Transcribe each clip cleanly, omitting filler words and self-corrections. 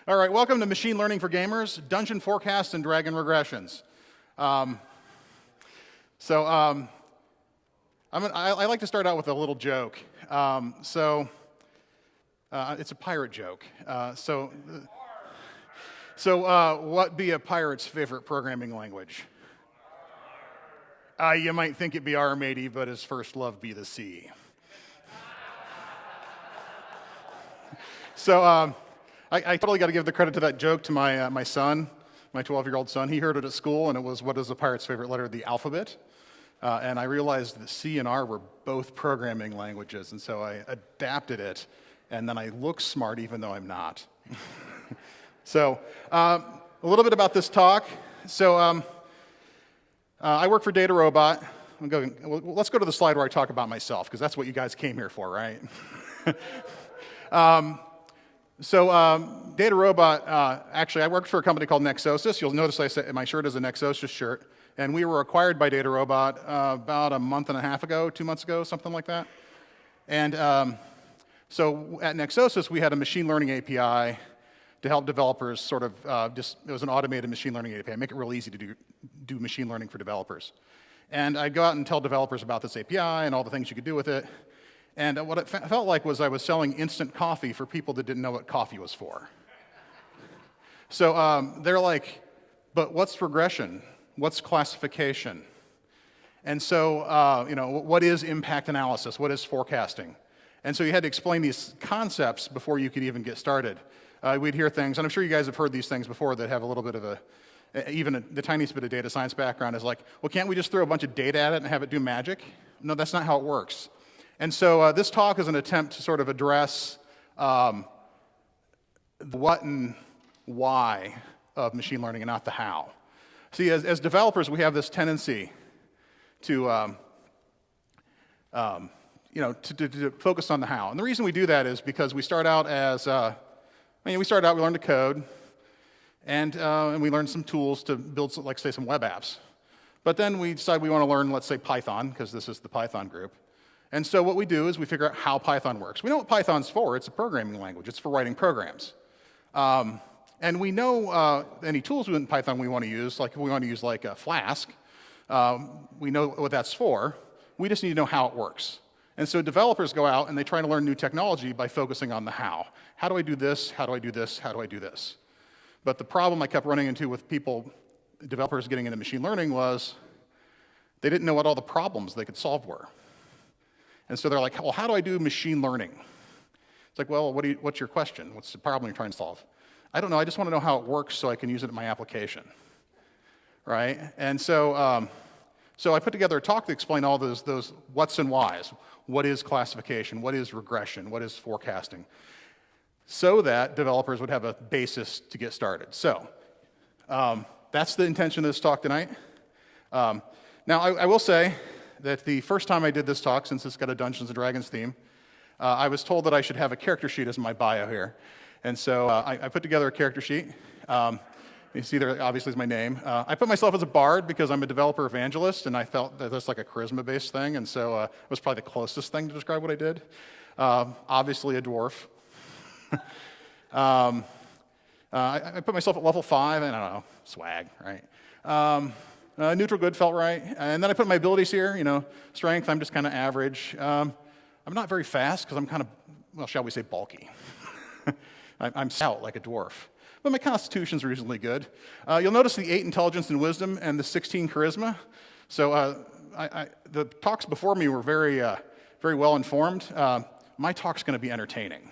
All right, welcome to Machine Learning for Gamers, Dungeon Forecasts and Dragon Regressions. I like to start out with a little joke. It's a pirate joke. What be a pirate's favorite programming language? You might think it'd be R, matey, but his first love be the sea. I totally got to give the credit to that joke to my son, my 12-year-old son. He heard it at school, and it was, what is a pirate's favorite letter of the alphabet? And I realized that C and R were both programming languages, and so I adapted it, and then I look smart even though I'm not. A little bit about this talk. I work for DataRobot. Let's go to the slide where I talk about myself, because that's what you guys came here for, right? DataRobot, actually, I worked for a company called Nexosis. You'll notice my shirt is a Nexosis shirt. And we were acquired by DataRobot about a month and a half ago, 2 months ago, something like that. And so at Nexosis, we had a machine learning API to help developers sort of it was an automated machine learning API, make it real easy to do machine learning for developers. And I'd go out and tell developers about this API and all the things you could do with it. And what it felt like was I was selling instant coffee for people that didn't know what coffee was for. They're like, but what's regression? What's classification? And what is impact analysis? What is forecasting? And so you had to explain these concepts before you could even get started. We'd hear things, and I'm sure you guys have heard these things before that have a little bit of the tiniest bit of data science background is like, well, can't we just throw a bunch of data at it and have it do magic? No, that's not how it works. And so this talk is an attempt to sort of address the what and why of machine learning and not the how. See, as developers, we have this tendency to focus on the how. And the reason we do that is because we start out we learn to code, and we learn some tools to build, like, say, some web apps. But then we decide we want to learn, let's say, Python, because this is the Python group. And so what we do is we figure out how Python works. We know what Python's for. It's a programming language. It's for writing programs. And we know any tools in Python we want to use, like if we want to use like a Flask, we know what that's for. We just need to know how it works. And so developers go out and they try to learn new technology by focusing on the how. How do I do this? How do I do this? How do I do this? But the problem I kept running into with developers getting into machine learning was they didn't know what all the problems they could solve were. And so they're like, well, how do I do machine learning? It's like, well, what's your question? What's the problem you're trying to solve? I don't know. I just want to know how it works so I can use it in my application, right? And so I put together a talk to explain all those what's and whys. What is classification? What is regression? What is forecasting? So that developers would have a basis to get started. So that's the intention of this talk tonight. Now, I will say that the first time I did this talk, since it's got a Dungeons & Dragons theme, I was told that I should have a character sheet as my bio here. And so I put together a character sheet. You see there, obviously, is my name. I put myself as a bard because I'm a developer evangelist, and I felt that that's like a charisma-based thing, and so it was probably the closest thing to describe what I did. Obviously a dwarf. I put myself at level 5, and I don't know, swag, right? Neutral good felt right. And then I put my abilities here, strength, I'm just kind of average. I'm not very fast because I'm kind of, well, shall we say bulky. I'm stout like a dwarf. But my constitution's reasonably good. You'll notice the 8 intelligence and wisdom and the 16 charisma. So the talks before me were very well informed. My talk's going to be entertaining.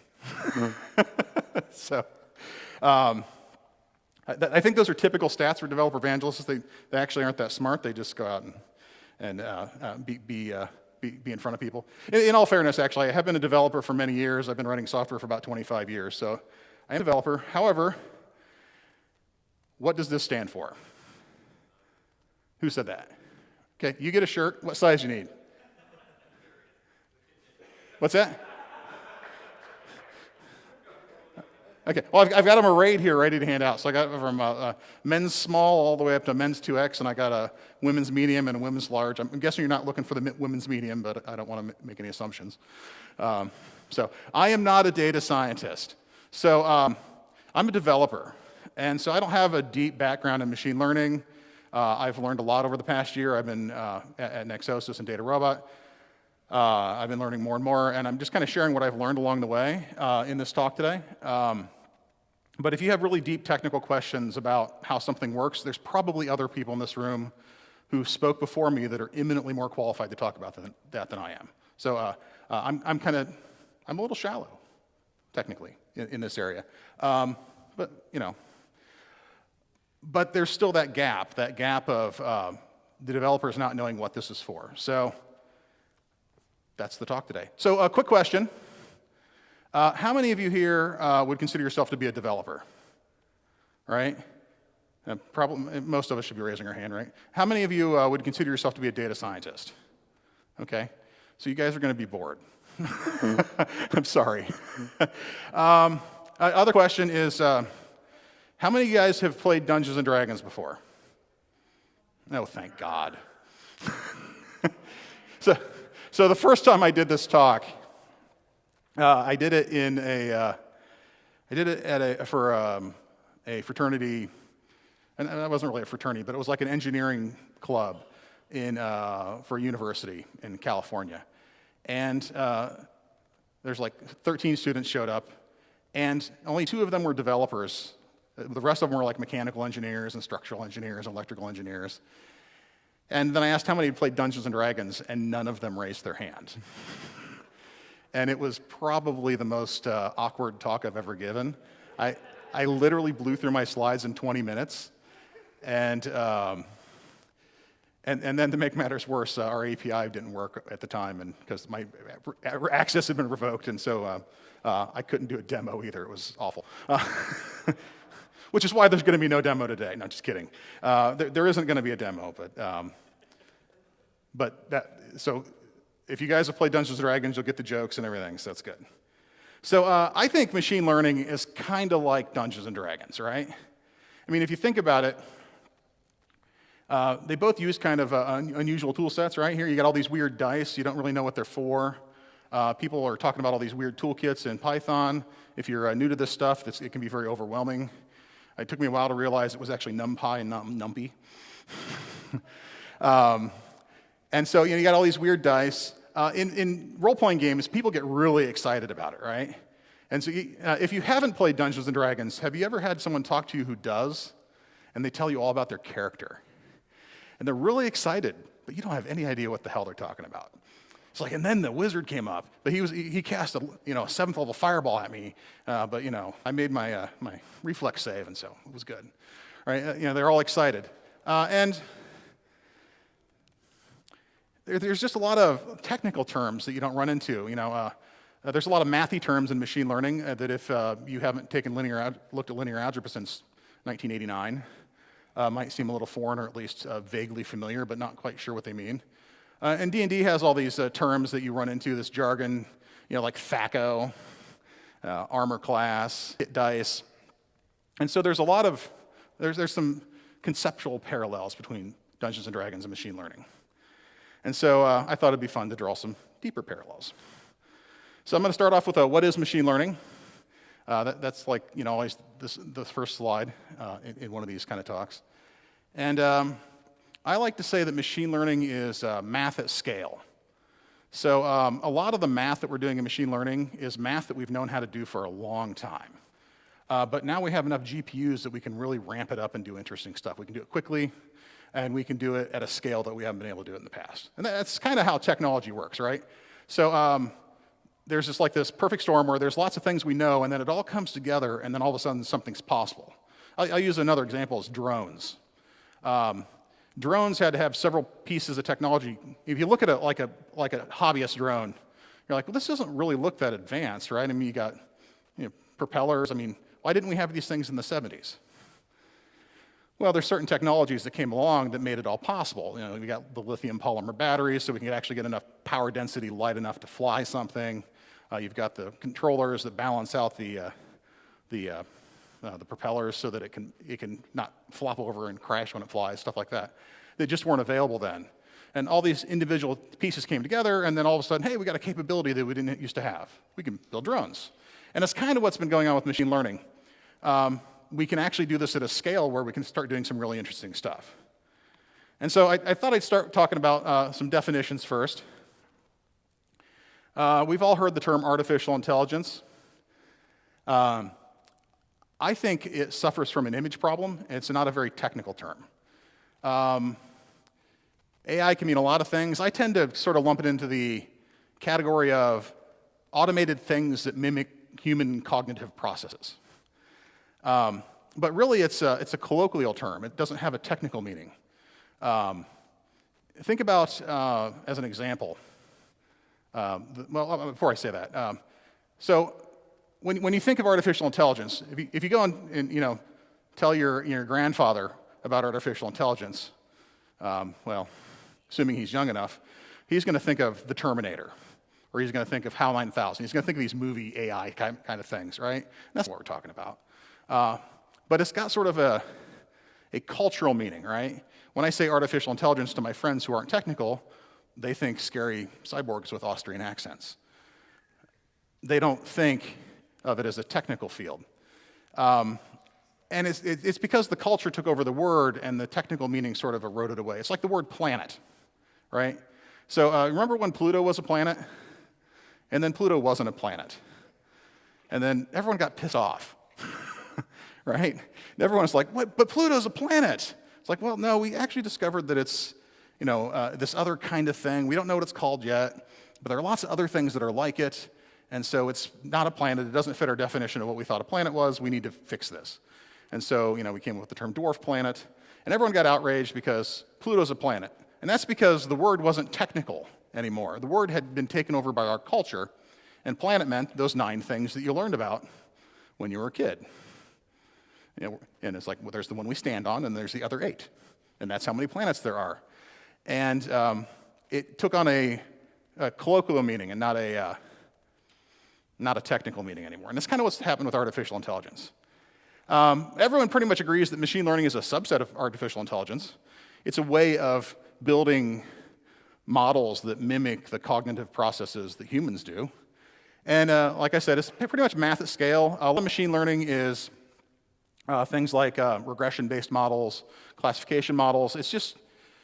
I think those are typical stats for developer evangelists. They actually aren't that smart. They just go out and be in front of people. In all fairness, actually, I have been a developer for many years. I've been writing software for about 25 years. So I am a developer. However, what does this stand for? Who said that? Okay, you get a shirt. What size you need? What's that? Okay, well, I've got them arrayed here ready to hand out. So I got from men's small all the way up to men's 2X, and I got a women's medium and a women's large. I'm guessing you're not looking for the women's medium, but I don't want to make any assumptions. So I am not a data scientist. So I'm a developer, and so I don't have a deep background in machine learning. I've learned a lot over the past year. I've been at Nexosis and Data Robot. I've been learning more and more, and I'm just kind of sharing what I've learned along the way in this talk today. But if you have really deep technical questions about how something works, there's probably other people in this room who spoke before me that are imminently more qualified to talk about that than I am. So I'm a little shallow, technically, in this area. But there's still that gap of the developers not knowing what this is for. So that's the talk today. So a quick question. How many of you here would consider yourself to be a developer? Right? Probably most of us should be raising our hand, right? How many of you would consider yourself to be a data scientist? Okay, so you guys are going to be bored. I'm sorry. Other question is, how many of you guys have played Dungeons and Dragons before? Oh, thank God. So the first time I did this talk, I did it for a fraternity, and that wasn't really a fraternity, but it was like an engineering club for a university in California. And there's like 13 students showed up, and only 2 of them were developers. The rest of them were like mechanical engineers and structural engineers and electrical engineers. And then I asked how many had played Dungeons and Dragons, and none of them raised their hand. And it was probably the most awkward talk I've ever given. I literally blew through my slides in 20 minutes. And then to make matters worse, our API didn't work at the time, and because my access had been revoked, and so I couldn't do a demo either. It was awful. Which is why there's going to be no demo today. No, just kidding. There isn't going to be a demo, so if you guys have played Dungeons & Dragons, you'll get the jokes and everything, so that's good. So I think machine learning is kind of like Dungeons & Dragons, right? I mean, if you think about it, they both use kind of unusual tool sets, right? Here you got all these weird dice. You don't really know what they're for. People are talking about all these weird toolkits in Python. If you're new to this stuff, it can be very overwhelming. It took me a while to realize it was actually NumPy and not NumPy. And so you got all these weird dice. In role-playing games, people get really excited about it, right? And so if you haven't played Dungeons & Dragons, have you ever had someone talk to you who does, and they tell you all about their character? And they're really excited, but you don't have any idea what the hell they're talking about. It's like, and then the wizard came up, but he cast a 7th level fireball at me, but I made my reflex save, and so it was good. Right? They're all excited, and there's just a lot of technical terms that you don't run into. There's a lot of mathy terms in machine learning that if you haven't looked at linear algebra since 1989, might seem a little foreign, or at least vaguely familiar, but not quite sure what they mean. And D&D has all these terms that you run into, this jargon, like THACO, armor class, hit dice. And so there's some conceptual parallels between Dungeons & Dragons and machine learning. And so I thought it'd be fun to draw some deeper parallels. So I'm going to start off with what is machine learning? That's like, always the first slide in one of these kind of talks. And I like to say that machine learning is math at scale. So a lot of the math that we're doing in machine learning is math that we've known how to do for a long time. But now we have enough GPUs that we can really ramp it up and do interesting stuff. We can do it quickly, and we can do it at a scale that we haven't been able to do it in the past. And that's kind of how technology works, right? So there's this perfect storm where there's lots of things we know, and then it all comes together, and then all of a sudden something's possible. I'll use another example as drones. Drones had to have several pieces of technology. If you look at it like a hobbyist drone, you're like, well, this doesn't really look that advanced, right? I mean, you got propellers. I mean, why didn't we have these things in the 70s? Well, there's certain technologies that came along that made it all possible. We got the lithium polymer batteries, so we can actually get enough power density light enough to fly something. You've got the controllers that balance out the propellers so that it can not flop over and crash when it flies, stuff like that. They just weren't available then. And all these individual pieces came together, and then all of a sudden, hey, we got a capability that we didn't used to have. We can build drones. And it's kind of what's been going on with machine learning. we can actually do this at a scale where we can start doing some really interesting stuff. And so I thought I'd start talking about some definitions first. We've all heard the term artificial intelligence. I think it suffers from an image problem. It's not a very technical term. AI can mean a lot of things. I tend to sort of lump it into the category of automated things that mimic human cognitive processes. But really, it's a colloquial term. It doesn't have a technical meaning. Think about, as an example, well, before I say that, so when you think of artificial intelligence, if you go and tell your grandfather about artificial intelligence, well, assuming he's young enough, he's going to think of the Terminator, or he's going to think of HAL 9000. He's going to think of these movie AI kind of things, right? That's what we're talking about. But it's got sort of a cultural meaning, right? When I say artificial intelligence to my friends who aren't technical, they think scary cyborgs with Austrian accents. They don't think of it as a technical field. And it's because the culture took over the word and the technical meaning sort of eroded away. It's like the word planet, right? So remember when Pluto was a planet? And then Pluto wasn't a planet. And then everyone got pissed off, right? And everyone's like, what? But Pluto's a planet. It's like, well, no, we actually discovered that it's this other kind of thing. We don't know what it's called yet, but there are lots of other things that are like it, and so it's not a planet. It doesn't fit our definition of what we thought a planet was. We need to fix this. And so, we came up with the term dwarf planet, and everyone got outraged because Pluto's a planet. And that's because the word wasn't technical anymore. The word had been taken over by our culture, and planet meant those 9 things that you learned about when you were a kid. And it's like, well, there's the one we stand on, and there's the other 8. And that's how many planets there are. And it took on a colloquial meaning and not a technical meaning anymore. And that's kind of what's happened with artificial intelligence. Everyone pretty much agrees that machine learning is a subset of artificial intelligence. It's a way of building models that mimic the cognitive processes that humans do. And like I said, it's pretty much math at scale. A lot of machine learning is things like regression-based models, classification models. It's just,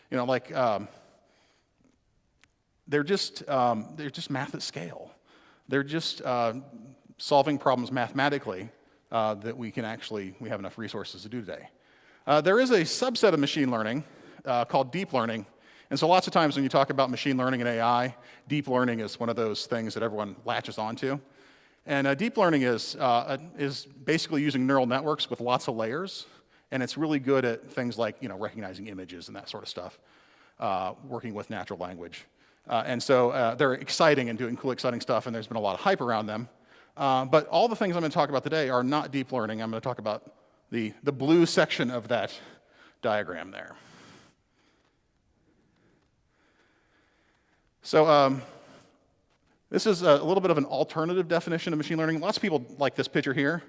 they're just math at scale. They're just solving problems mathematically that we have enough resources to do today. There is a subset of machine learning called deep learning. And so lots of times when you talk about machine learning and AI, deep learning is one of those things that everyone latches onto. And deep learning is basically using neural networks with lots of layers, and it's really good at things like recognizing images and that sort of stuff, working with natural language. And so they're exciting and doing cool, exciting stuff, and there's been a lot of hype around them. But all the things I'm going to talk about today are not deep learning. I'm going to talk about the blue section of that diagram there. So this is a little bit of an alternative definition of machine learning. Lots of people like this picture here,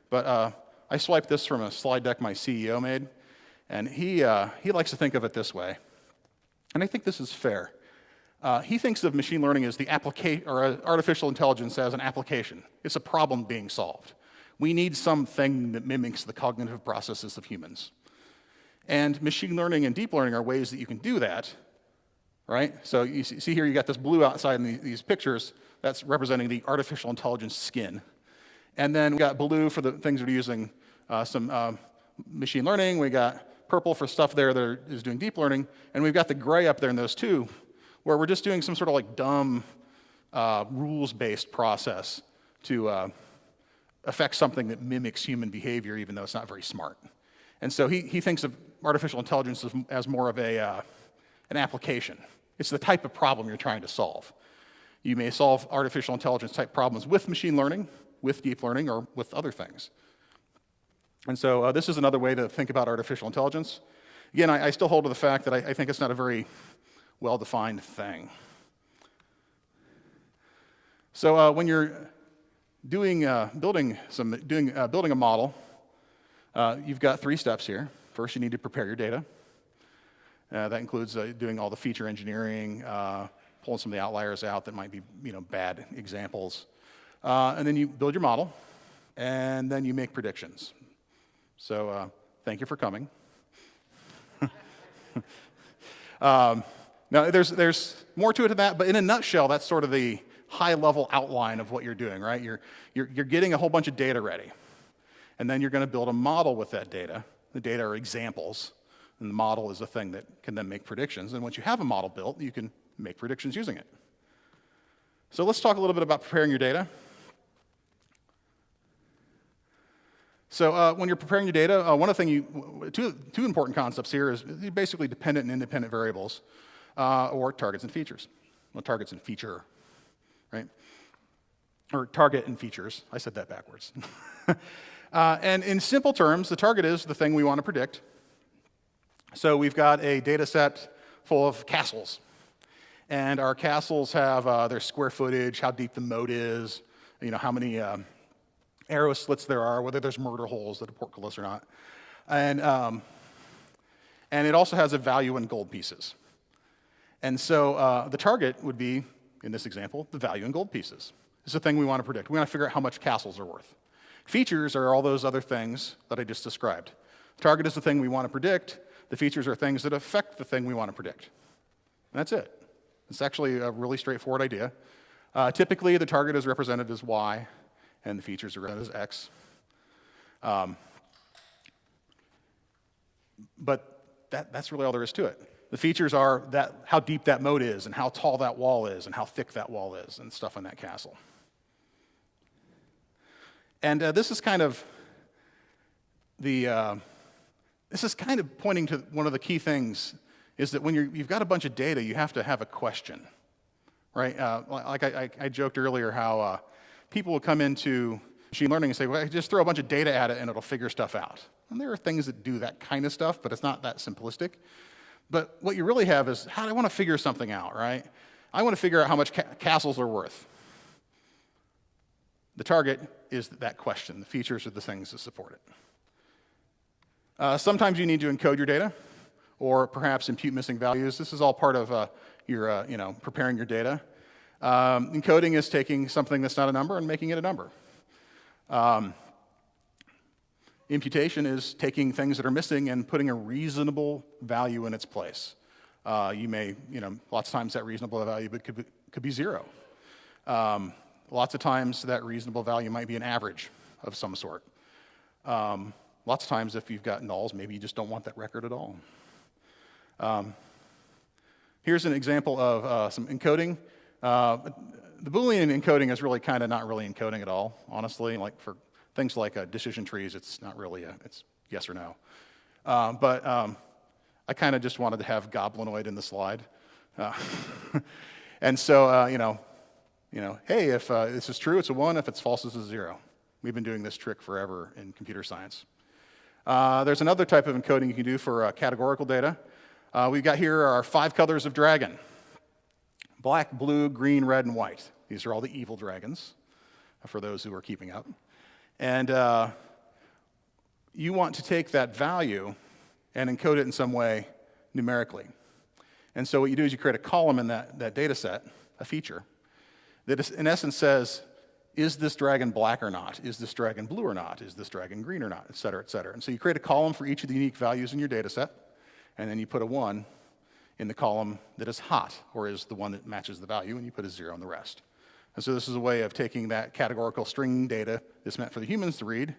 but I swiped this from a slide deck my CEO made, and he likes to think of it this way, and I think this is fair. He thinks of machine learning as the application, or artificial intelligence as an application. It's a problem being solved. We need something that mimics the cognitive processes of humans. And machine learning and deep learning are ways that you can do that, right? So you see here, you got this blue outside in these pictures. That's representing the artificial intelligence skin. And then we got blue for the things that are using some machine learning. We got purple for stuff there that is doing deep learning. And we've got the gray up there in those two, where we're just doing some sort of like dumb rules-based process to affect something that mimics human behavior, even though it's not very smart. And so he thinks of artificial intelligence as more of an application. It's the type of problem you're trying to solve. You may solve artificial intelligence type problems with machine learning, with deep learning, or with other things. And so this is another way to think about artificial intelligence. Again, I still hold to the fact that I think it's not a very well-defined thing. So when you're building a model, you've got 3 steps here. First, you need to prepare your data. That includes doing all the feature engineering, pulling some of the outliers out that might be bad examples. And then you build your model. and then you make predictions. So thank you for coming. Now, there's more to it than that, but in a nutshell, that's sort of the high-level outline of what you're doing, right? You're getting a whole bunch of data ready, and then you're going to build a model with that data. The data are examples, and the model is a thing that can then make predictions. And once you have a model built, you can make predictions using it. So let's talk a little bit about preparing your data. So when you're preparing your data, one of the two important concepts here is basically dependent and independent variables, or targets and features. Well, targets and feature, right? Or target and features. I said that backwards. And in simple terms, the target is the thing we want to predict. So we've got a data set full of castles. And our castles have their square footage, how deep the moat is, how many arrow slits there are, whether there's murder holes that are portcullis or not. And it also has a value in gold pieces. And so the target would be, in this example, the value in gold pieces. It's the thing we want to predict. We want to figure out how much castles are worth. Features are all those other things that I just described. The target is the thing we want to predict. The features are things that affect the thing we want to predict. And that's it. It's actually a really straightforward idea. Typically, the target is represented as Y, and the features are represented as X. But that's really all there is to it. The features are how deep that moat is, and how tall that wall is, and how thick that wall is, and stuff in that castle. And this is kind of pointing to one of the key things, is that when you've got a bunch of data, you have to have a question, right? Like I joked earlier how people will come into machine learning and say, well, just throw a bunch of data at it and it'll figure stuff out. And there are things that do that kind of stuff, but it's not that simplistic. But what you really have is, how do I want to figure something out, right? I want to figure out how much castles are worth. The target is that question. The features are the things that support it. Sometimes you need to encode your data, or perhaps impute missing values. This is all part of your preparing your data. Encoding is taking something that's not a number and making it a number. Imputation is taking things that are missing and putting a reasonable value in its place. You may, lots of times that reasonable value could be 0. Lots of times that reasonable value might be an average of some sort. Lots of times if you've got nulls, maybe you just don't want that record at all. Here's an example of some encoding. The Boolean encoding is really kind of not really encoding at all, honestly. Like for things like decision trees, it's not really it's yes or no. But I kind of just wanted to have goblinoid in the slide. And so, hey, if this is true, it's a 1. If it's false, it's a 0. We've been doing this trick forever in computer science. There's another type of encoding you can do for categorical data. We've got here our 5 colors of dragon: black, blue, green, red, and white. These are all the evil dragons, for those who are keeping up. And you want to take that value and encode it in some way numerically. And so what you do is you create a column in that data set, a feature, that in essence says, is this dragon black or not? Is this dragon blue or not? Is this dragon green or not? Et cetera, et cetera. And so you create a column for each of the unique values in your data set, and then you put a 1 in the column that is hot, or is the one that matches the value, and you put a 0 in the rest. And so this is a way of taking that categorical string data that's meant for the humans to read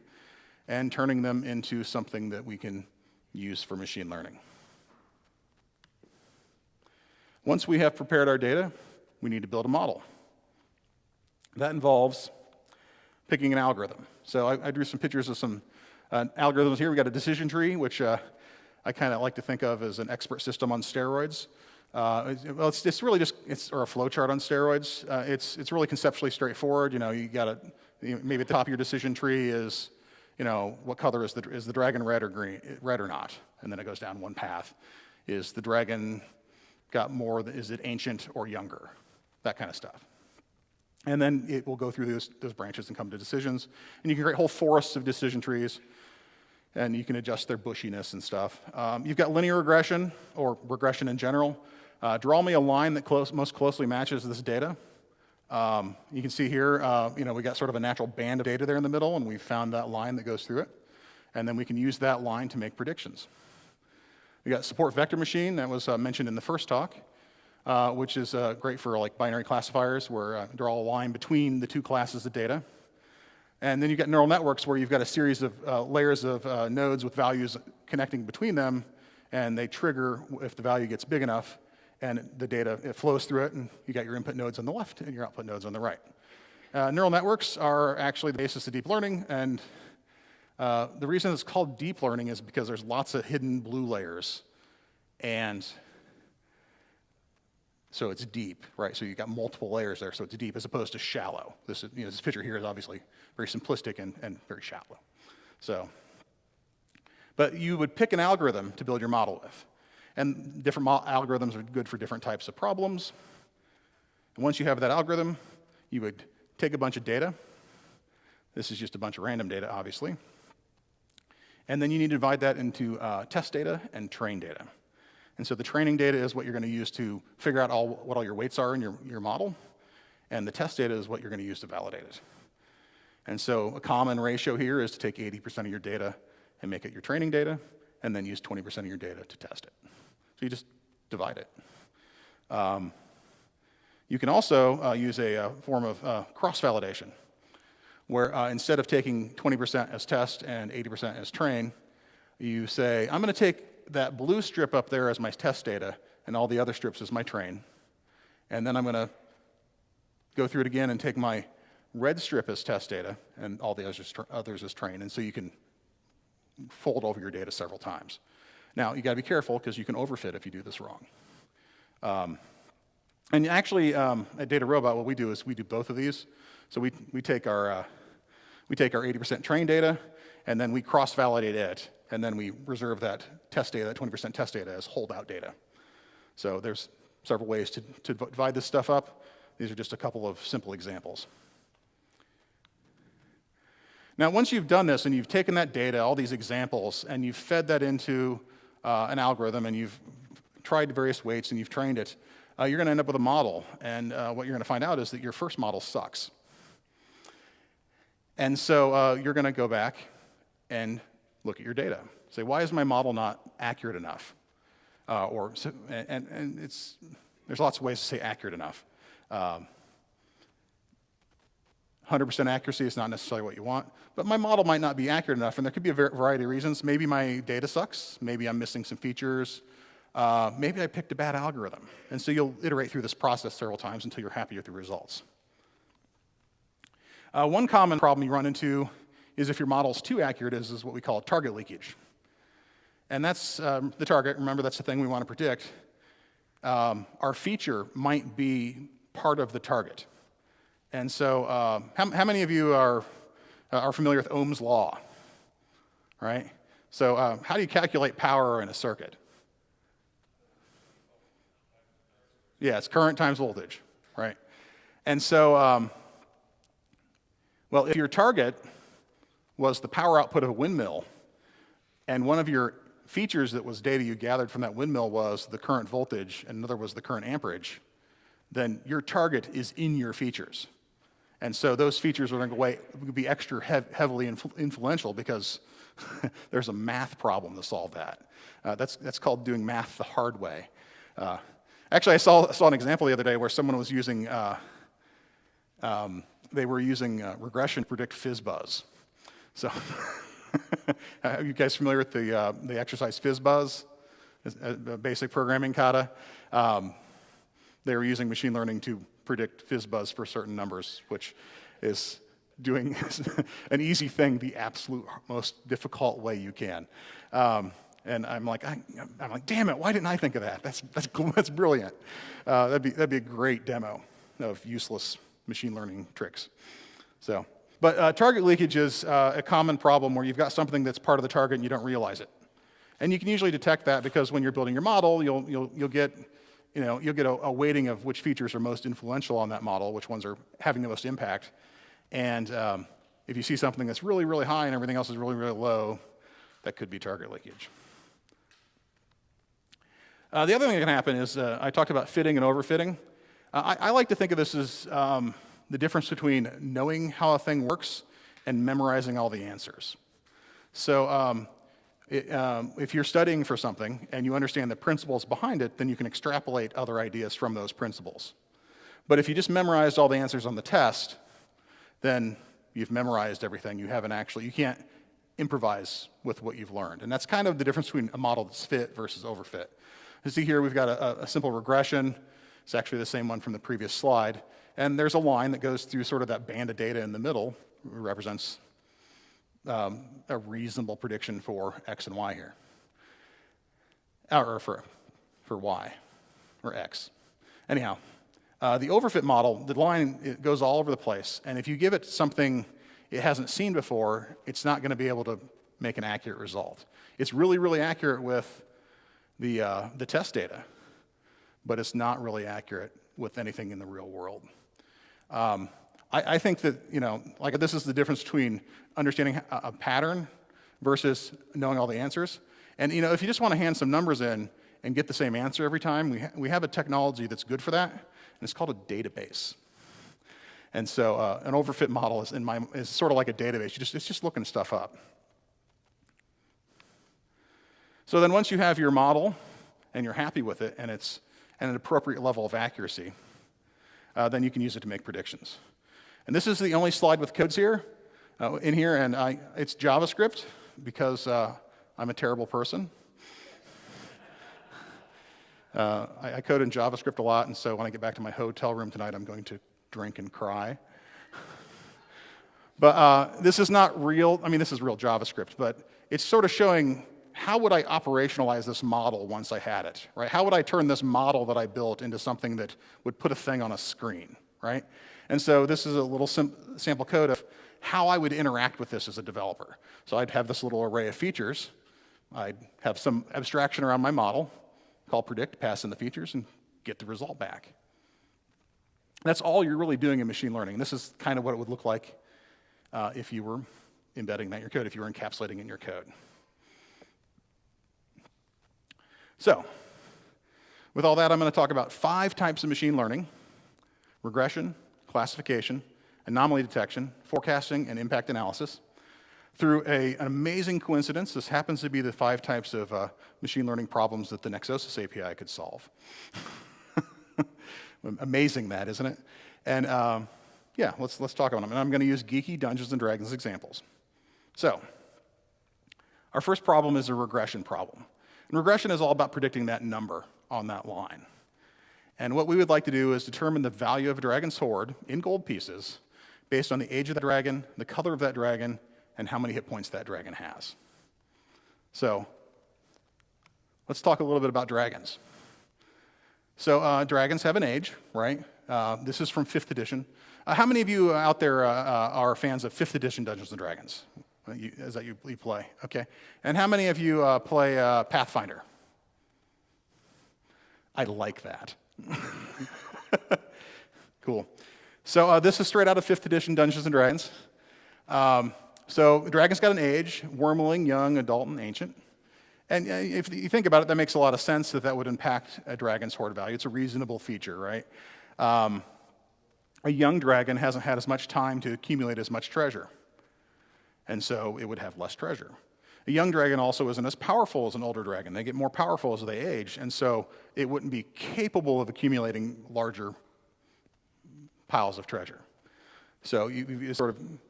and turning them into something that we can use for machine learning. Once we have prepared our data, we need to build a model. That involves picking an algorithm. So I drew some pictures of some algorithms here. We got a decision tree, which I kind of like to think of as an expert system on steroids. It's really just or a flowchart on steroids. It's really conceptually straightforward. You got maybe at the top of your decision tree is, what color is the dragon, red or green, red or not, and then it goes down one path. Is the dragon got more? Is it ancient or younger? That kind of stuff. And then it will go through those branches and come to decisions. And you can create whole forests of decision trees, and you can adjust their bushiness and stuff. You've got linear regression, or regression in general. Draw me a line that most closely matches this data. You can see here, we got sort of a natural band of data there in the middle, and we found that line that goes through it. And then we can use that line to make predictions. We got support vector machine that was mentioned in the first talk, which is great for like binary classifiers where draw a line between the two classes of data. And then you've got neural networks where you've got a series of layers of nodes with values connecting between them, and they trigger if the value gets big enough, and the data, it flows through it, and you got your input nodes on the left and your output nodes on the right. Neural networks are actually the basis of deep learning, and the reason it's called deep learning is because there's lots of hidden blue layers, and so it's deep, right? So you've got multiple layers there, so it's deep as opposed to shallow. This picture here is obviously very simplistic and very shallow. So, but you would pick an algorithm to build your model with. And different algorithms are good for different types of problems. And once you have that algorithm, you would take a bunch of data. This is just a bunch of random data, obviously. And then you need to divide that into test data and train data. And so the training data is what you're going to use to figure out what all your weights are in your model. And the test data is what you're going to use to validate it. And so a common ratio here is to take 80% of your data and make it your training data, and then use 20% of your data to test it. So you just divide it. You can also use a form of cross-validation, where instead of taking 20% as test and 80% as train, you say, I'm going to take that blue strip up there as my test data and all the other strips as my train, and then I'm going to go through it again and take my red strip as test data and all the others as train, and so you can fold over your data several times. Now, you got to be careful because you can overfit if you do this wrong. And actually, at Data Robot, what we do is we do both of these. So we take our 80% train data, and then we cross-validate it, and then we reserve that test data, that 20% test data, as holdout data. So there's several ways to divide this stuff up. These are just a couple of simple examples. Now, once you've done this and you've taken that data, all these examples, and you've fed that into an algorithm, and you've tried various weights, and you've trained it, you're going to end up with a model. And what you're going to find out is that your first model sucks. And so you're going to go back and look at your data. Say, why is my model not accurate enough? There's lots of ways to say accurate enough. 100% accuracy is not necessarily what you want, but my model might not be accurate enough, and there could be a variety of reasons. Maybe my data sucks. Maybe I'm missing some features. Maybe I picked a bad algorithm. And so you'll iterate through this process several times until you're happy with the results. One common problem you run into is if your model's too accurate is what we call target leakage. And that's the target. Remember, that's the thing we want to predict. Our feature might be part of the target. And so how many of you are familiar with Ohm's law, right? So how do you calculate power in a circuit? Yeah, it's current times voltage, right? And so, well, if your target was the power output of a windmill, and one of your features that was data you gathered from that windmill was the current voltage, and another was the current amperage, then your target is in your features. And so those features are going to be extra heavily influential because there's a math problem to solve that. That's called doing math the hard way. Actually, I saw an example the other day where someone was using regression to predict fizz buzz. So, are you guys familiar with the exercise fizz buzz? Basic programming kata. They were using machine learning to predict fizz buzz for certain numbers, which is doing an easy thing the absolute most difficult way you can. And I'm like, damn it! Why didn't I think of that? That's brilliant. That'd be a great demo of useless machine learning tricks. So, but target leakage is a common problem where you've got something that's part of the target and you don't realize it. And you can usually detect that because when you're building your model, you'll get a weighting of which features are most influential on that model, which ones are having the most impact. And if you see something that's really, really high and everything else is really, really low, that could be target leakage. The other thing that can happen is I talked about fitting and overfitting. I like to think of this as the difference between knowing how a thing works and memorizing all the answers. So if you're studying for something and you understand the principles behind it, then you can extrapolate other ideas from those principles. But if you just memorized all the answers on the test, then you've memorized everything. You can't improvise with what you've learned. And that's kind of the difference between a model that's fit versus overfit. You see here, we've got a simple regression. It's actually the same one from the previous slide. And there's a line that goes through sort of that band of data in the middle, represents a reasonable prediction for X and Y here. Or for Y, or X. Anyhow, the overfit model, the line, it goes all over the place. And if you give it something it hasn't seen before, it's not going to be able to make an accurate result. It's really, really accurate with the test data, but it's not really accurate with anything in the real world. I think that, like this is the difference between understanding a pattern versus knowing all the answers. And, if you just want to hand some numbers in and get the same answer every time, we have a technology that's good for that, and it's called a database. And so an overfit model is sort of like a database. It's just looking stuff up. So then once you have your model and you're happy with it and it's at an appropriate level of accuracy, then you can use it to make predictions. And this is the only slide with codes here, in here, and it's JavaScript because I'm a terrible person. I code in JavaScript a lot, and so when I get back to my hotel room tonight, I'm going to drink and cry. But this is not real. This is real JavaScript, but it's sort of showing how would I operationalize this model once I had it, right? How would I turn this model that I built into something that would put a thing on a screen, right? And so this is a little sample code of how I would interact with this as a developer. So I'd have this little array of features. I'd have some abstraction around my model, call predict, pass in the features, and get the result back. That's all you're really doing in machine learning. This is kind of what it would look like if you were embedding that in your code, if you were encapsulating in your code. So, with all that, I'm going to talk about 5 types of machine learning: regression, classification, anomaly detection, forecasting, and impact analysis. Through an amazing coincidence, this happens to be the 5 types of machine learning problems that the Nexosis API could solve. Amazing that, isn't it? And yeah, let's talk about them. And I'm going to use geeky Dungeons and Dragons examples. So, our first problem is a regression problem. And regression is all about predicting that number on that line. And what we would like to do is determine the value of a dragon's horde in gold pieces based on the age of the dragon, the color of that dragon, and how many hit points that dragon has. So, let's talk a little bit about dragons. So dragons have an age, right? This is from 5th edition. How many of you out there are fans of 5th edition Dungeons & Dragons? Is that you play? Okay. And how many of you play Pathfinder? I like that. Cool. So this is straight out of 5th edition Dungeons & Dragons. So the dragon's got an age: wormling, young, adult, and ancient. And if you think about it, that makes a lot of sense that would impact a dragon's horde value. It's a reasonable feature, right? A young dragon hasn't had as much time to accumulate as much treasure, and so it would have less treasure. A young dragon also isn't as powerful as an older dragon. They get more powerful as they age, and so it wouldn't be capable of accumulating larger piles of treasure. So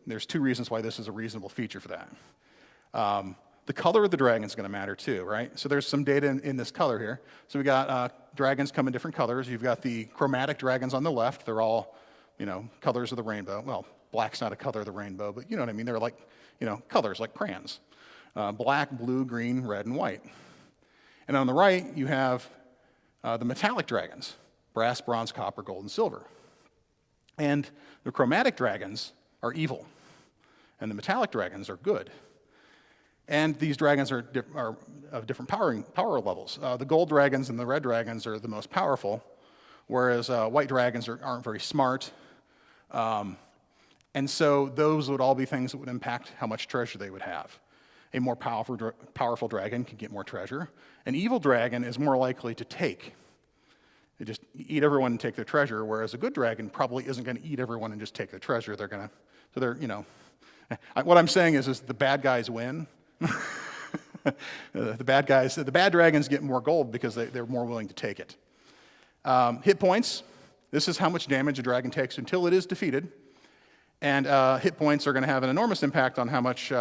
there's 2 reasons why this is a reasonable feature for that. The color of the dragon is going to matter too, right? So there's some data in this color here. So we got dragons come in different colors. You've got the chromatic dragons on the left. They're all, colors of the rainbow. Well, black's not a color of the rainbow, but you know what I mean. They're like, colors like crayons. Black, blue, green, red, and white. And on the right, you have the metallic dragons: brass, bronze, copper, gold, and silver. And the chromatic dragons are evil, and the metallic dragons are good. And these dragons are of different power levels. The gold dragons and the red dragons are the most powerful, whereas white dragons aren't very smart. And so those would all be things that would impact how much treasure they would have. A more powerful dragon can get more treasure. An evil dragon is more likely to take. They just eat everyone and take their treasure, whereas a good dragon probably isn't going to eat everyone and just take their treasure. What I'm saying is the bad guys win. The bad dragons get more gold because they're more willing to take it. Hit points. This is how much damage a dragon takes until it is defeated. And hit points are going to have an enormous impact on how much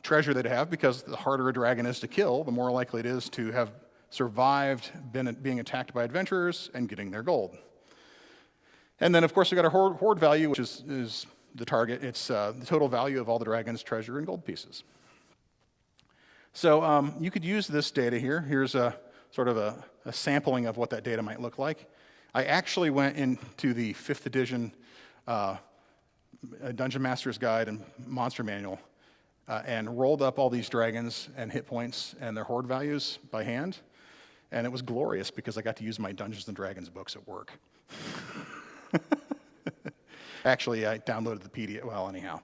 treasure they'd have, because the harder a dragon is to kill, the more likely it is to have survived being attacked by adventurers and getting their gold. And then, of course, we've got our horde value, which is the target. It's the total value of all the dragon's treasure and gold pieces. So you could use this data here. Here's a sort of a sampling of what that data might look like. I actually went into the 5th edition Dungeon Master's Guide and Monster Manual and rolled up all these dragons and hit points and their horde values by hand. And it was glorious because I got to use my Dungeons & Dragons books at work. Actually, I downloaded the PDF. Well, anyhow.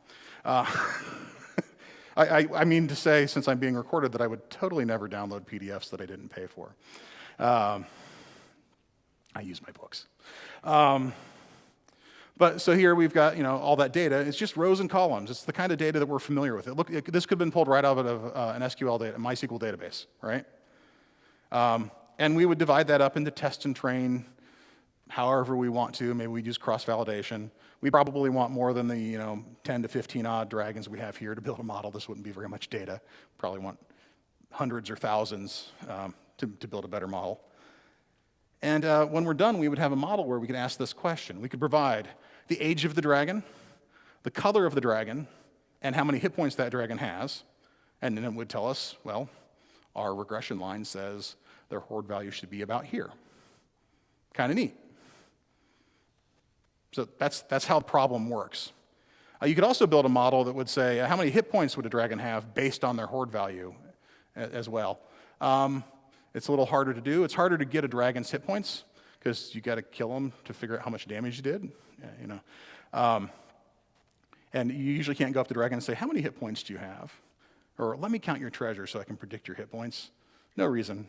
I mean to say, since I'm being recorded, that I would totally never download PDFs that I didn't pay for. I use my books. But so here we've got all that data. It's just rows and columns. It's the kind of data that we're familiar with. This could have been pulled right out of an SQL data, MySQL database, right? And we would divide that up into test and train however we want to. Maybe we'd use cross-validation. We probably want more than the 10 to 15 odd dragons we have here to build a model. This wouldn't be very much data. Probably want hundreds or thousands to build a better model. And when we're done, we would have a model where we could ask this question. We could provide the age of the dragon, the color of the dragon, and how many hit points that dragon has. And then it would tell us, well, our regression line says their horde value should be about here. Kind of neat. So that's how the problem works. You could also build a model that would say how many hit points would a dragon have based on their horde value as well. It's a little harder to do. It's harder to get a dragon's hit points because you got to kill them to figure out how much damage you did. And you usually can't go up to the dragon and say, how many hit points do you have? Or let me count your treasure so I can predict your hit points. No reason.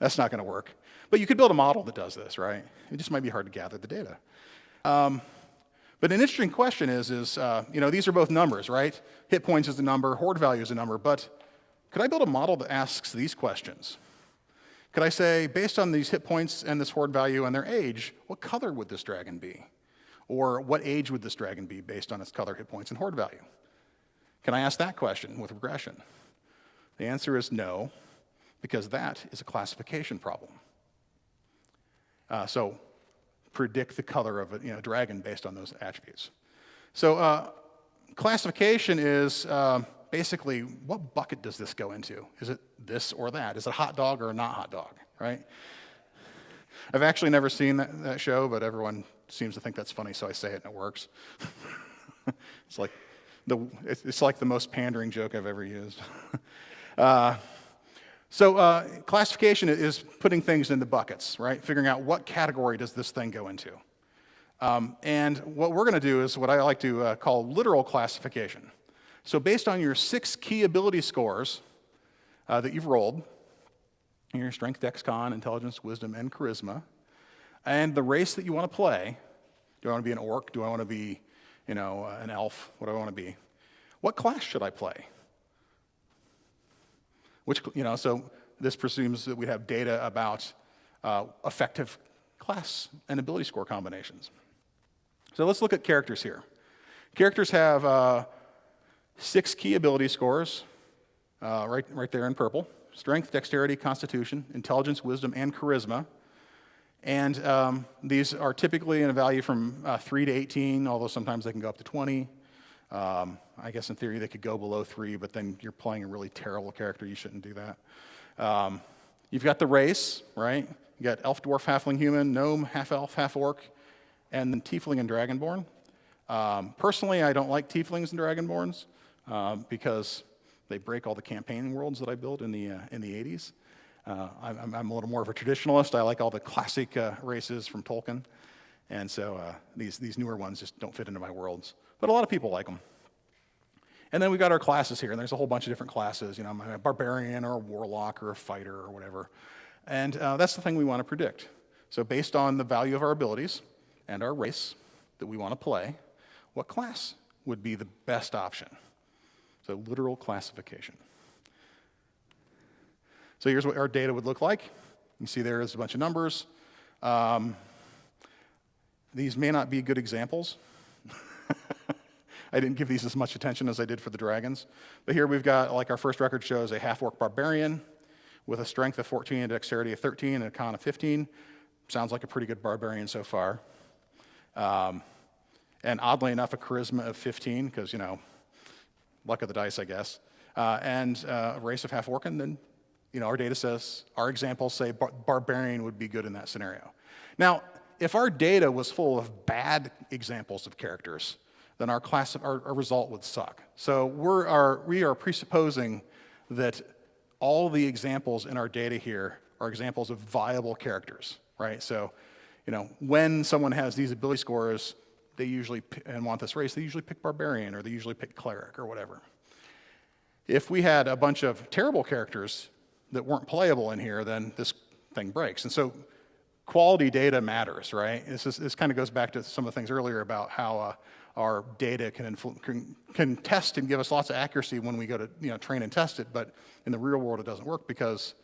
That's not going to work. But you could build a model that does this, right? It just might be hard to gather the data. But an interesting question is these are both numbers, right? Hit points is a number, horde value is a number, but could I build a model that asks these questions? Could I say, based on these hit points and this horde value and their age, what color would this dragon be? Or what age would this dragon be based on its color, hit points, and horde value? Can I ask that question with regression? The answer is no, because that is a classification problem. So predict the color of a dragon based on those attributes. So classification is basically, what bucket does this go into? Is it this or that? Is it a hot dog or a not hot dog, right? I've actually never seen that show, but everyone seems to think that's funny, so I say it and it works. It's like the most pandering joke I've ever used. So classification is putting things into buckets, right? Figuring out what category does this thing go into. And what we're going to do is what I like to call literal classification. So based on your 6 key ability scores that you've rolled, your strength, dex, con, intelligence, wisdom, and charisma, and the race that you want to play, do I want to be an orc? Do I want to be, an elf? What do I want to be? What class should I play? So this presumes that we have data about effective class and ability score combinations. So let's look at characters here. Characters have 6 key ability scores, right there in purple. Strength, dexterity, constitution, intelligence, wisdom, and charisma. And these are typically in a value from 3 to 18, although sometimes they can go up to 20. I guess in theory they could go below 3, but then you're playing a really terrible character. You shouldn't do that. You've got the race, right? You got elf, dwarf, halfling, human, gnome, half elf, half orc, and then tiefling and dragonborn. Personally, I don't like tieflings and dragonborns because they break all the campaign worlds that I built in the 80s. I'm a little more of a traditionalist. I like all the classic races from Tolkien, and so these newer ones just don't fit into my worlds. But a lot of people like them. And then we've got our classes here, and there's a whole bunch of different classes. I'm a barbarian or a warlock or a fighter or whatever. And that's the thing we want to predict. So based on the value of our abilities and our race that we want to play, what class would be the best option? So literal classification. So here's what our data would look like. You see there is a bunch of numbers. These may not be good examples. I didn't give these as much attention as I did for the dragons. But here we've got, like our first record shows, a half-orc barbarian with a strength of 14, a dexterity of 13, and a con of 15. Sounds like a pretty good barbarian so far. And oddly enough, a charisma of 15, because, luck of the dice, I guess. And a race of half-orc, and then, our data says, our examples say barbarian would be good in that scenario. Now, if our data was full of bad examples of characters, then our result would suck. So we are presupposing that all the examples in our data here are examples of viable characters, right? So, when someone has these ability scores, they usually, and want this race, they usually pick barbarian, or they usually pick cleric, or whatever. If we had a bunch of terrible characters that weren't playable in here, then this thing breaks. And so quality data matters, right? This kind of goes back to some of the things earlier about how our data can test and give us lots of accuracy when we go to train and test it, but in the real world it doesn't work because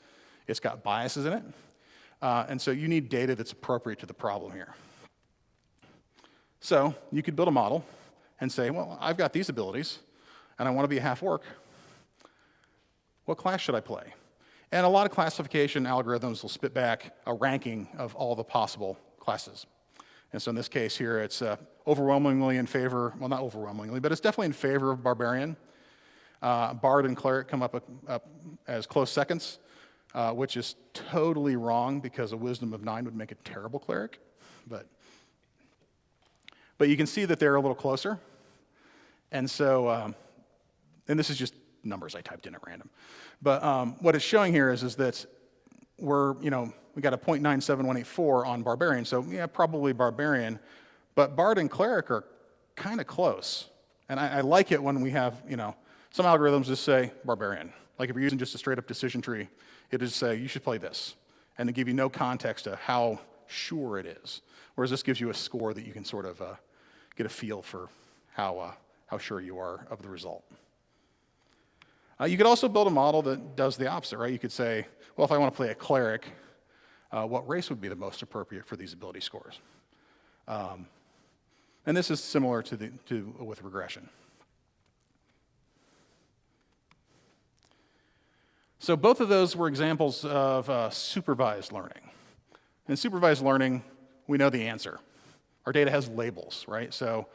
it's got biases in it. And so you need data that's appropriate to the problem here. So you could build a model and say, well, I've got these abilities, and I want to be a half-orc. What class should I play? And a lot of classification algorithms will spit back a ranking of all the possible classes. And so in this case here, it's overwhelmingly in favor, well, not overwhelmingly, but it's definitely in favor of barbarian. Bard and cleric come up as close seconds, which is totally wrong because a wisdom of 9 would make a terrible cleric. But you can see that they're a little closer. And so, and this is just numbers I typed in at random. But what it's showing here is that we got a 0.97184 on barbarian, so yeah, probably barbarian. But bard and cleric are kind of close. And I like it when we have, some algorithms just say barbarian. Like if you're using just a straight up decision tree, it just say you should play this. And they give you no context to how sure it is. Whereas this gives you a score that you can sort of get a feel for how sure you are of the result. You could also build a model that does the opposite, right? You could say, well, if I want to play a cleric, what race would be the most appropriate for these ability scores? And this is similar with regression. So both of those were examples of supervised learning. In supervised learning, we know the answer. Our data has labels, right? So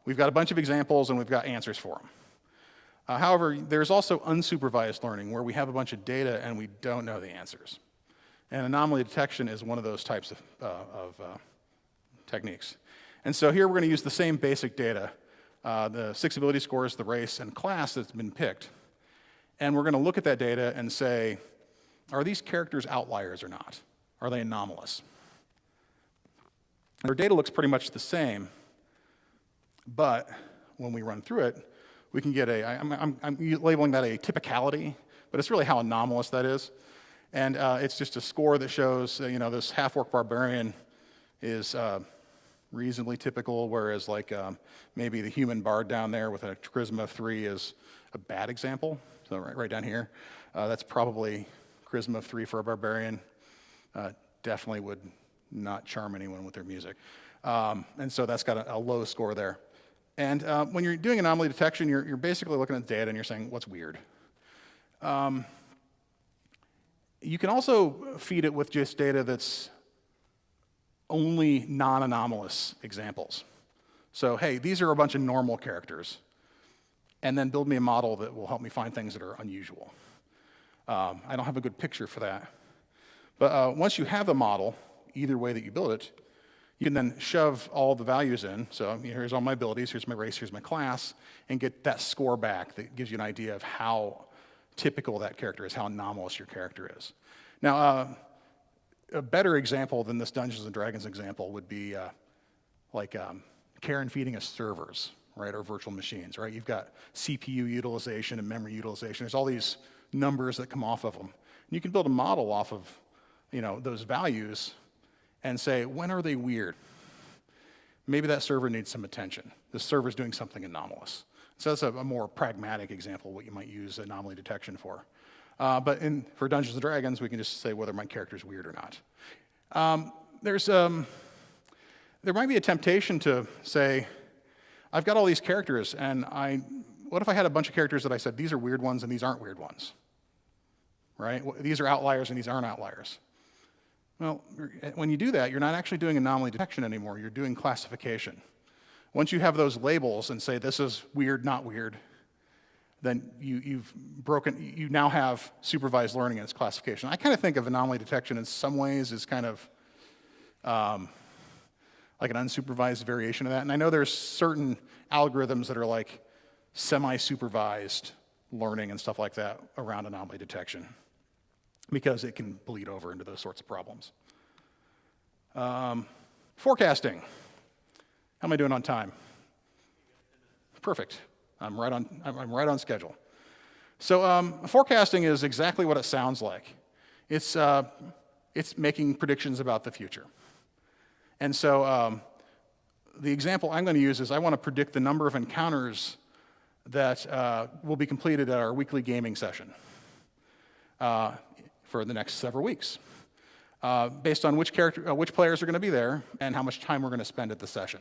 we've got a bunch of examples and we've got answers for them. However, there's also unsupervised learning where we have a bunch of data and we don't know the answers. And anomaly detection is one of those types of techniques. And so here we're going to use the same basic data, the 6 ability scores, the race, and class that's been picked. And we're going to look at that data and say, are these characters outliers or not? Are they anomalous? Our data looks pretty much the same, but when we run through it, we can get I'm labeling that a typicality, but it's really how anomalous that is. And it's just a score that shows, this half-orc barbarian is reasonably typical, whereas maybe the human bard down there with a charisma of 3 is a bad example. So right down here, that's probably charisma of 3 for a barbarian. Definitely would not charm anyone with their music. And so that's got a low score there. And when you're doing anomaly detection, you're basically looking at data and you're saying, what's weird? You can also feed it with just data that's only non-anomalous examples. So, hey, these are a bunch of normal characters. And then build me a model that will help me find things that are unusual. I don't have a good picture for that. But once you have a model, either way that you build it, you can then shove all the values in. So here's all my abilities, here's my race, here's my class, and get that score back that gives you an idea of how typical that character is, how anomalous your character is. Now, a better example than this Dungeons & Dragons example would be care and feeding of servers, right, or virtual machines, right? You've got CPU utilization and memory utilization. There's all these numbers that come off of them. You can build a model off of those values and say, when are they weird? Maybe that server needs some attention. The server's doing something anomalous. So that's a more pragmatic example of what you might use anomaly detection for. But for Dungeons & Dragons, we can just say whether my character's weird or not. There might be a temptation to say, I've got all these characters, and what if I had a bunch of characters that I said, these are weird ones and these aren't weird ones? Right? These are outliers and these aren't outliers. Well, when you do that, you're not actually doing anomaly detection anymore. You're doing classification. Once you have those labels and say, this is weird, not weird, then you now have supervised learning as classification. I kind of think of anomaly detection in some ways as kind of like an unsupervised variation of that. And I know there's certain algorithms that are like semi-supervised learning and stuff like that around anomaly detection because it can bleed over into those sorts of problems. Forecasting. How am I doing on time? Perfect. I'm right on schedule. So forecasting is exactly what it sounds like. It's making predictions about the future. And so the example I'm going to use is I want to predict the number of encounters that will be completed at our weekly gaming session for the next several weeks, based on which players are going to be there and how much time we're going to spend at the session.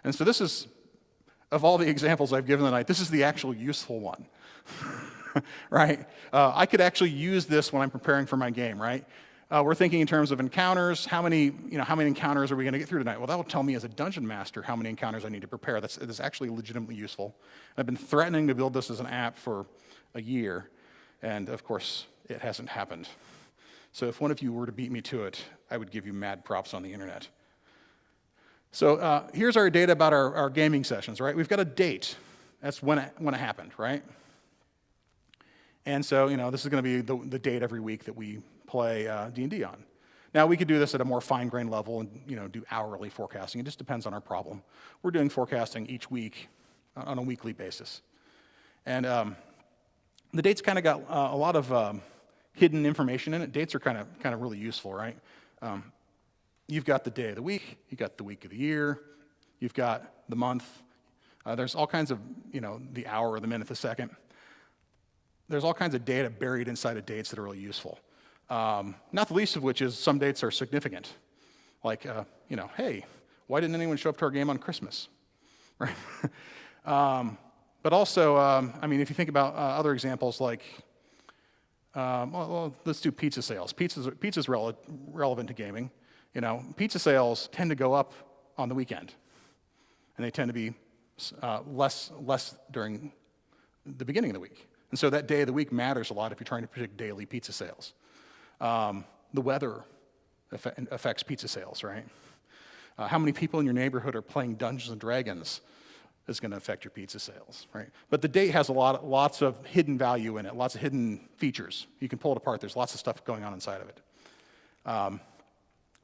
And so this is, of all the examples I've given tonight, this is the actual useful one, right? I could actually use this when I'm preparing for my game, right? We're thinking in terms of encounters. How many encounters are we going to get through tonight? Well, that will tell me as a dungeon master how many encounters I need to prepare. It is actually legitimately useful. I've been threatening to build this as an app for a year, and of course, it hasn't happened. So if one of you were to beat me to it, I would give you mad props on the internet. So here's our data about our gaming sessions, right? We've got a date. That's when it happened, right? And so, this is going to be the date every week that we play D&D on. Now, we could do this at a more fine-grained level and, do hourly forecasting. It just depends on our problem. We're doing forecasting each week on a weekly basis. And the date's kind of got a lot of hidden information in it. Dates are kind of really useful, right? You've got the day of the week, you've got the week of the year, you've got the month. There's all kinds of, the hour, the minute, the second. There's all kinds of data buried inside of dates that are really useful. Not the least of which is some dates are significant. Like, hey, why didn't anyone show up to our game on Christmas? Right? But also, if you think about other examples like, let's do pizza sales. Pizza's relevant to gaming. Pizza sales tend to go up on the weekend, and they tend to be less during the beginning of the week. And so that day of the week matters a lot if you're trying to predict daily pizza sales. The weather affects pizza sales, right? How many people in your neighborhood are playing Dungeons & Dragons is going to affect your pizza sales, right? But the date has lots of hidden value in it, lots of hidden features. You can pull it apart. There's lots of stuff going on inside of it.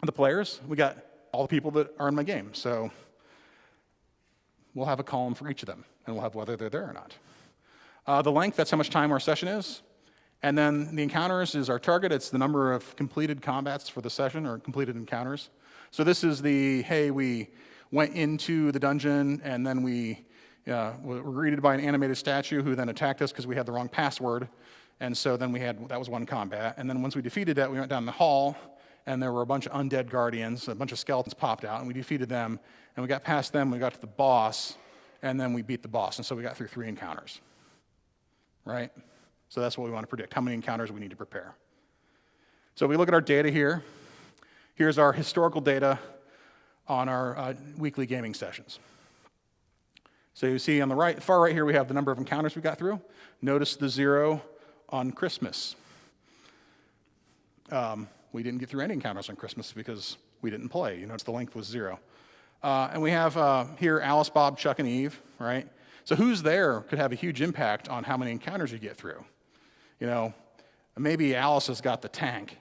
The players, we got all the people that are in my game. So we'll have a column for each of them, and we'll have whether they're there or not. The length, that's how much time our session is. And then the encounters is our target. It's the number of completed combats for the session or completed encounters. So this is hey, we went into the dungeon and then we were greeted by an animated statue who then attacked us because we had the wrong password. And so then that was one combat. And then once we defeated that, we went down the hall and there were a bunch of undead guardians, a bunch of skeletons popped out, and we defeated them. And we got past them, we got to the boss, and then we beat the boss. And so we got through 3 encounters, right? So that's what we want to predict, how many encounters we need to prepare. So if we look at our data here, here's our historical data on our weekly gaming sessions. So you see on the far right here, we have the number of encounters we got through. Notice the 0 on Christmas. We didn't get through any encounters on Christmas because we didn't play. The length was 0. And we have here Alice, Bob, Chuck, and Eve, right? So who's there could have a huge impact on how many encounters you get through. Maybe Alice has got the tank,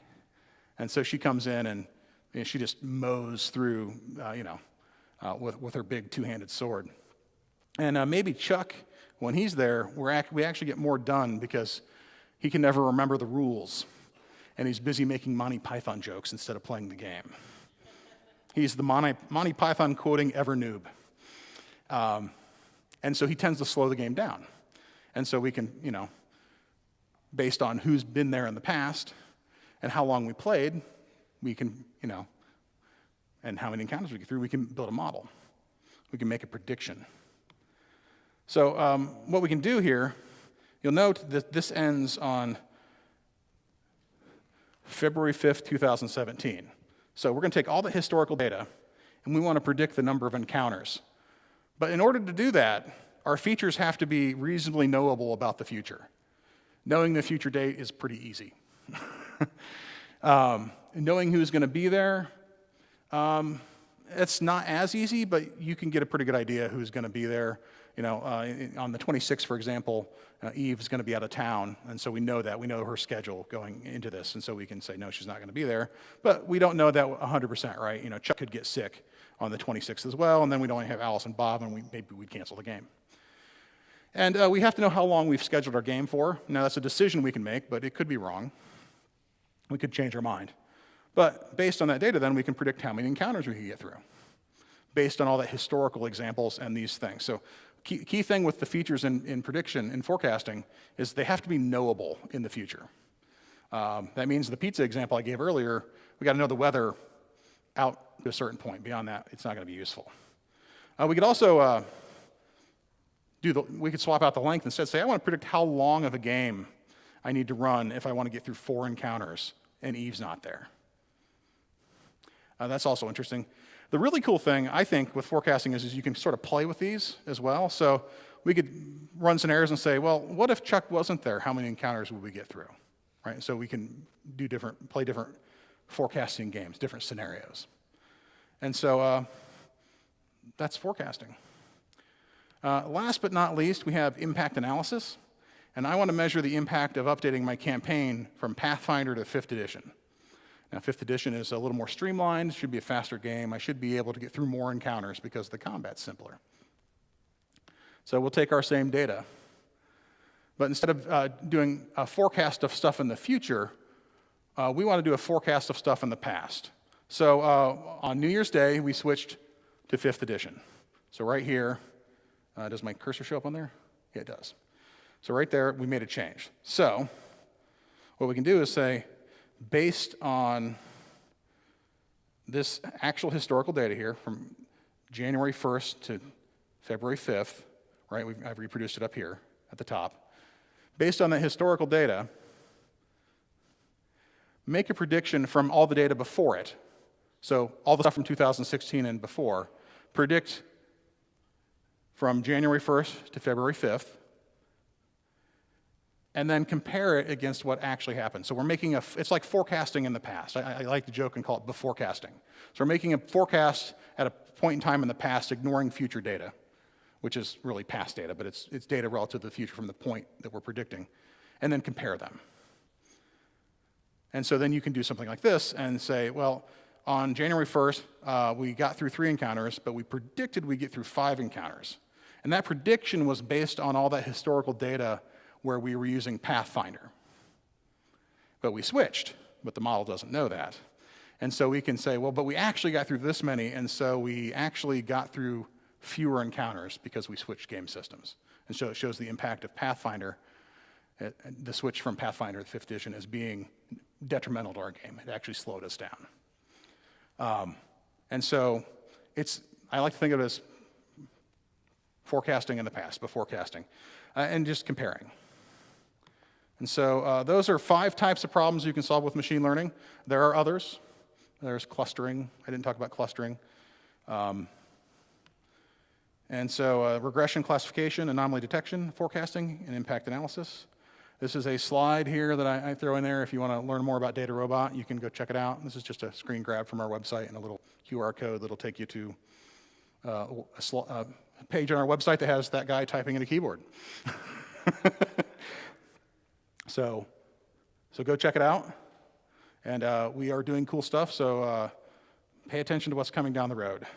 and so she comes in and she just mows through, with her big 2-handed sword. And maybe Chuck, when he's there, we actually get more done because he can never remember the rules. and he's busy making Monty Python jokes instead of playing the game. He's the Monty Python quoting ever noob. And so he tends to slow the game down. And so we can, based on who's been there in the past and how long we played, we can, and how many encounters we get through, we can build a model. We can make a prediction. So what we can do here, you'll note that this ends on February 5th, 2017. So we're going to take all the historical data, and we want to predict the number of encounters. But in order to do that, our features have to be reasonably knowable about the future. Knowing the future date is pretty easy. Knowing who's going to be there, it's not as easy, but you can get a pretty good idea who's going to be there. On the 26th, for example, Eve is going to be out of town, and so we know that. We know her schedule going into this, and so we can say, no, she's not going to be there. But we don't know that 100%, right? Chuck could get sick on the 26th as well, and then we'd only have Alice and Bob, and maybe we'd cancel the game. And we have to know how long we've scheduled our game for. Now, that's a decision we can make, but it could be wrong. We could change our mind. But based on that data, then, we can predict how many encounters we can get through, based on all the historical examples and these things. So key thing with the features in prediction and forecasting is they have to be knowable in the future. That means the pizza example I gave earlier, we got to know the weather out to a certain point. Beyond that, it's not going to be useful. We could also we could swap out the length instead. Say I want to predict how long of a game I need to run if I want to get through 4 encounters and Eve's not there. That's also interesting. The really cool thing, I think, with forecasting is you can sort of play with these as well. So we could run scenarios and say, well, what if Chuck wasn't there? How many encounters would we get through? Right? So we can play different forecasting games, different scenarios. And so that's forecasting. Last but not least, we have impact analysis. And I want to measure the impact of updating my campaign from Pathfinder to 5th edition. Now, 5th edition is a little more streamlined, should be a faster game. I should be able to get through more encounters because the combat's simpler. So we'll take our same data. But instead of doing a forecast of stuff in the future, we want to do a forecast of stuff in the past. So on New Year's Day, we switched to 5th edition. So right here, does my cursor show up on there? Yeah, it does. So right there, we made a change. So what we can do is say, based on this actual historical data here from January 1st to February 5th, right? I've reproduced it up here at the top. Based on that historical data, make a prediction from all the data before it. So all the stuff from 2016 and before, predict from January 1st to February 5th, and then compare it against what actually happened. So we're making it's like forecasting in the past. I like to joke and call it beforecasting. So we're making a forecast at a point in time in the past, ignoring future data, which is really past data, but it's data relative to the future from the point that we're predicting, and then compare them. And so then you can do something like this and say, well, on January 1st, we got through 3 encounters, but we predicted we'd get through 5 encounters. And that prediction was based on all that historical data where we were using Pathfinder. But we switched, but the model doesn't know that. And so we can say, well, but we actually got through this many, and so we actually got through fewer encounters because we switched game systems. And so it shows the impact of Pathfinder, the switch from Pathfinder to 5th edition as being detrimental to our game. It actually slowed us down. And so I like to think of it as forecasting in the past, beforecasting, and just comparing. And so those are 5 types of problems you can solve with machine learning. There are others. There's clustering. I didn't talk about clustering. And so regression classification, anomaly detection, forecasting, and impact analysis. This is a slide here that I throw in there. If you want to learn more about Data Robot, you can go check it out. This is just a screen grab from our website and a little QR code that'll take you to a page on our website that has that guy typing in a keyboard. So go check it out. And we are doing cool stuff, so pay attention to what's coming down the road.